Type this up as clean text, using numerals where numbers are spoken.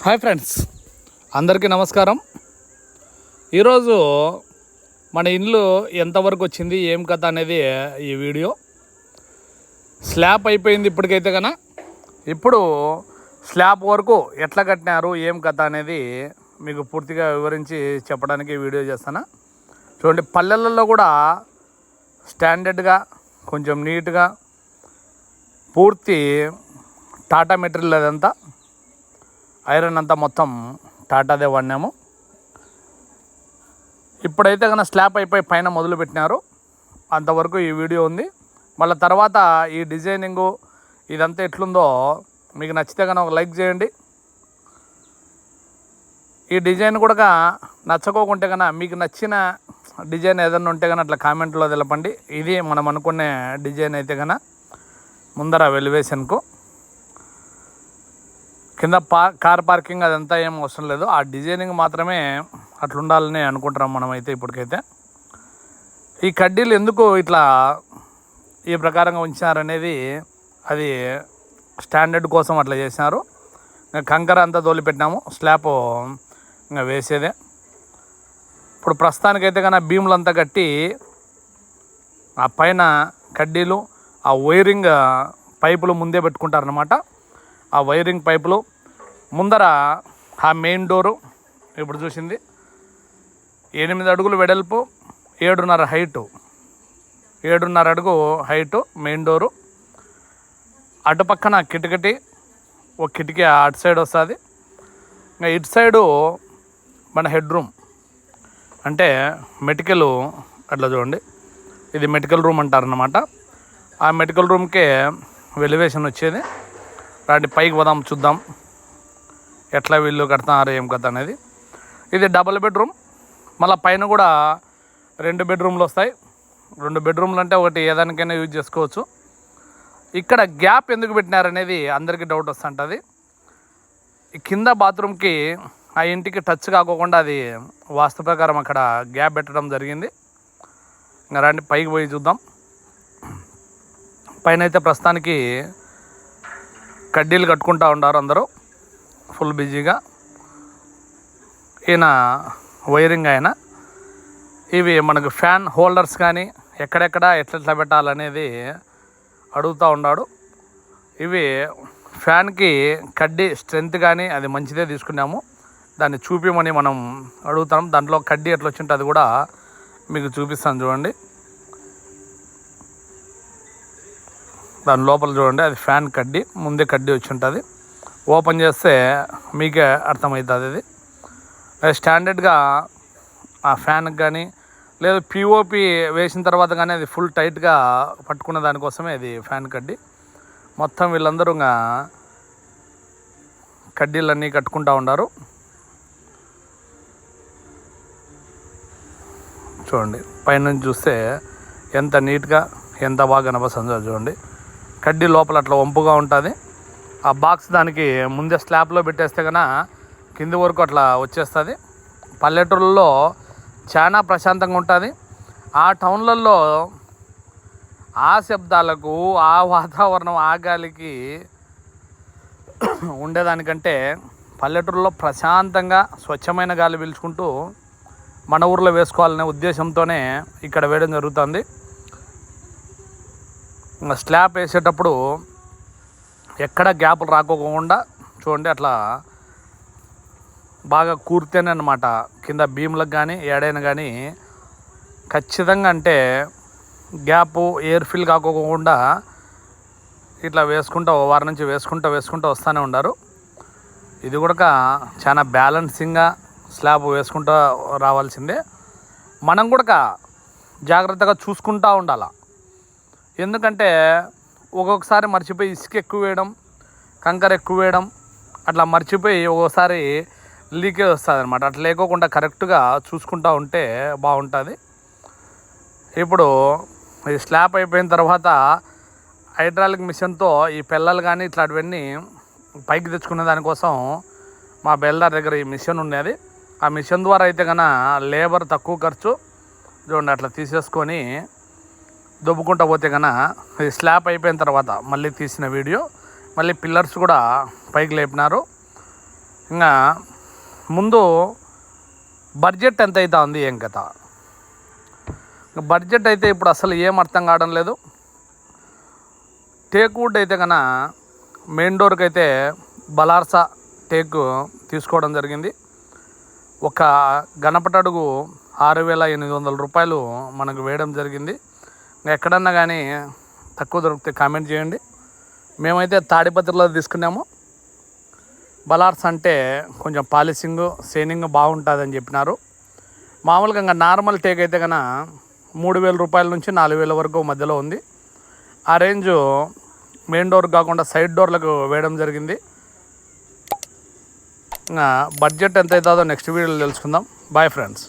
Hi friends, అందరికీ నమస్కారం. ఈరోజు మన ఇల్లు ఎంతవరకు వచ్చింది, ఏం కథ అనేది ఈ వీడియో. స్లాబ్ అయిపోయింది ఇప్పటికైతే కన్నా. ఇప్పుడు స్లాబ్ వరకు ఎట్లా కట్టినారు, ఏం కథ అనేది మీకు పూర్తిగా వివరించి చెప్పడానికి వీడియో చేస్తాను. చూడండి, పల్లెలలో కూడా స్టాండర్డ్గా కొంచెం నీట్గా పూర్తి టాటా మెటీరియల్ అదంతా ఐరన్ అంతా మొత్తం టాటాదే వాడినాము. ఇప్పుడైతే కన్నా స్లాబ్ అయిపోయి పైన మొదలు పెట్టినారు. అంతవరకు ఈ వీడియో ఉంది. మళ్ళీ తర్వాత ఈ డిజైనింగు ఇదంతా ఎట్లుందో మీకు నచ్చితే కన్నా ఒక లైక్ చేయండి. ఈ డిజైన్ కూడా నచ్చకోకుంటే కన్నా మీకు నచ్చిన డిజైన్ ఏదన్నా ఉంటే కన్నా అట్లా కామెంట్లో తెలపండి. ఇది మనం అనుకునే డిజైన్ అయితే కన్నా ముందర వెలివేషన్కు కింద కార్ పార్కింగ్ అదంతా ఏం అవసరం లేదు. ఆ డిజైనింగ్ మాత్రమే అట్లుండాలని అనుకుంటున్నాం మనమైతే. ఇప్పటికైతే ఈ కడ్డీలు ఎందుకు ఇట్లా ఈ ప్రకారంగా ఉంచారనేది అది స్టాండర్డ్ కోసం అట్లా చేసినారు. ఇంకా కంకర అంతా తోలి పెట్టినాము, స్లాబ్ ఇంకా వేసేదే. ఇప్పుడు ప్రస్తుతానికైతే కన్నా బీములంతా కట్టి ఆ పైన కడ్డీలు, ఆ వైరింగ్ పైపులు ముందే పెట్టుకుంటారనమాట. ఆ వైరింగ్ పైపులు ముందర ఆ మెయిన్ డోరు ఇప్పుడు చూసింది 8 అడుగులు వెడల్పు, 7.5 హైటు, 7.5 అడుగు హైటు మెయిన్ డోరు. అటు పక్కన కిటికీ, ఒక కిటికీ అటు సైడ్ వస్తుంది. ఇంకా ఇటు సైడు మన హెడ్ రూమ్ అంటే మెడికల్, అట్లా చూడండి, ఇది మెడికల్ రూమ్ అంటారనమాట. ఆ మెడికల్ రూమ్కే వెలివేషన్ వచ్చేది. రాండి పైకి పోదాం, చూద్దాం ఎట్లా వీళ్ళు కడుతున్నారు, ఏం కథ అనేది. ఇది డబుల్ బెడ్రూమ్. మళ్ళీ పైన కూడా 2 బెడ్రూమ్లు వస్తాయి. 2 బెడ్రూమ్లు అంటే ఒకటి ఏదానికైనా యూజ్ చేసుకోవచ్చు. ఇక్కడ గ్యాప్ ఎందుకు పెట్టినారనేది అందరికీ డౌట్ వస్తుంటుంది. ఈ కింద బాత్రూమ్కి ఆ ఇంటికి టచ్ కాకోకుండా అది వాస్తు ప్రకారం అక్కడ గ్యాప్ పెట్టడం జరిగింది. ఇంకా రండి పైకి పోయి చూద్దాం. పైన అయితే ప్రస్తుతానికి కడ్డీలు కట్టుకుంటూ ఉన్నారు అందరూ ఫుల్ బిజీగా. ఈయన వైరింగ్ ఆయన. ఇవి మనకు ఫ్యాన్ హోల్డర్స్ కానీ ఎక్కడెక్కడ ఎట్లా పెట్టాలనేది అడుగుతూ ఉన్నాడు. ఇవి ఫ్యాన్కి కడ్డీ స్ట్రెంత్ కానీ అది మంచిదే తీసుకున్నాము, దాన్ని చూపించమని మనం అడుగుతాం. దాంట్లో కడ్డీ ఎట్లా వచ్చింటే అది కూడా మీకు చూపిస్తాను చూడండి. దాని లోపల చూడండి, అది ఫ్యాన్ కడ్డీ, ముందే కడ్డీ వచ్చి ఉంటుంది. ఓపెన్ చేస్తే మీకే అర్థమవుతుంది. అది స్టాండర్డ్గా ఆ ఫ్యాన్కి కానీ లేదు పిఓపి వేసిన తర్వాత కానీ అది ఫుల్ టైట్గా పట్టుకున్న దానికోసమే అది ఫ్యాన్ కడ్డీ. మొత్తం వీళ్ళందరూ ఇంకా కడ్డీలన్నీ కట్టుకుంటూ ఉన్నారు. చూడండి పైనుంచి చూస్తే ఎంత నీట్గా ఎంత బాగా కనపస్తుందో చూడండి. కడ్డీ లోపల అట్లా వంపుగా ఉంటుంది. ఆ బాక్స్ దానికి ముందే స్లాబ్లో పెట్టేస్తే కన్నా కింది వరకు అట్లా వచ్చేస్తుంది. పల్లెటూళ్ళలో చాలా ప్రశాంతంగా ఉంటుంది. ఆ టౌన్లలో ఆ శబ్దాలకు, ఆ వాతావరణం, ఆ గాలికి ఉండేదానికంటే పల్లెటూరులో ప్రశాంతంగా స్వచ్ఛమైన గాలి పీల్చుకుంటూ మన ఊర్లో వేసుకోవాలనే ఉద్దేశంతోనే ఇక్కడ వేయడం జరుగుతుంది. ఇంకా స్లాబ్ వేసేటప్పుడు ఎక్కడ గ్యాపులు రాకోకుండా చూడండి, అట్లా బాగా కూర్తేనే అన్నమాట. కింద భీములకు కానీ ఏడైనా కానీ ఖచ్చితంగా అంటే గ్యాపు ఎయిర్ ఫిల్ కాకోకుండా ఇట్లా వేసుకుంటూ వారి నుంచి వేసుకుంటూ వస్తూనే ఉన్నారు. ఇది కూడా చాలా బ్యాలెన్సింగ్గా స్లాబ్ వేసుకుంటూ రావాల్సిందే. మనం కూడా జాగ్రత్తగా చూసుకుంటూ ఉండాలి. ఎందుకంటే ఒక్కొక్కసారి మర్చిపోయి ఇసుక ఎక్కువ వేయడం, కంకర ఎక్కువ వేయడం, అట్లా మర్చిపోయి ఒక్కోసారి లీకేజ్ వస్తుంది అనమాట. అట్లా లేకోకుండా కరెక్ట్గా చూసుకుంటూ ఉంటే బాగుంటుంది. ఇప్పుడు ఈ స్లాబ్ అయిపోయిన తర్వాత హైడ్రాలిక్ మిషన్తో ఈ పిల్లలు కానీ ఇట్లాంటివన్నీ పైకి తెచ్చుకునే దానికోసం మా బెల్దార్ దగ్గర ఈ మిషన్ ఉండేది. ఆ మిషన్ ద్వారా అయితే కన్నా లేబర్ తక్కువ ఖర్చు. చూడండి అట్లా తీసేసుకొని దొబ్బుకుంటూ పోతే కన్నా ఇది స్లాబ్ అయిపోయిన తర్వాత మళ్ళీ తీసిన వీడియో. మళ్ళీ పిల్లర్స్ కూడా పైకి లేపినారు. ఇంకా ముందు బడ్జెట్ ఎంత అవుతా ఉంది ఏం కథ? బడ్జెట్ అయితే ఇప్పుడు అసలు ఏం అర్థం కావడం లేదు. టేక్ వుడ్ అయితే కన్నా మెయిన్ డోర్కి అయితే బలార్సా టేక్ తీసుకోవడం జరిగింది. ఒక గణపటి అడుగు 6,800 రూపాయలు మనకు వేయడం జరిగింది. ఎక్కడన్నా కానీ తక్కువ దొరికితే కామెంట్ చేయండి. మేమైతే తాడిపత్రిలో తీసుకున్నాము. బలార్స్ అంటే కొంచెం పాలిషింగ్ షైనింగ్ బాగుంటుందని చెప్పినారు. మామూలుగా ఇంకా నార్మల్ టేక్ అయితే కన్నా 3,000 రూపాయల నుంచి 4,000 వరకు మధ్యలో ఉంది. ఆ రేంజ్ మెయిన్ డోర్ కాకుండా సైడ్ డోర్లకు వేయడం జరిగింది. బడ్జెట్ ఎంత అవుతుందో నెక్స్ట్ వీడియోలో తెలుసుకుందాం. Bye friends.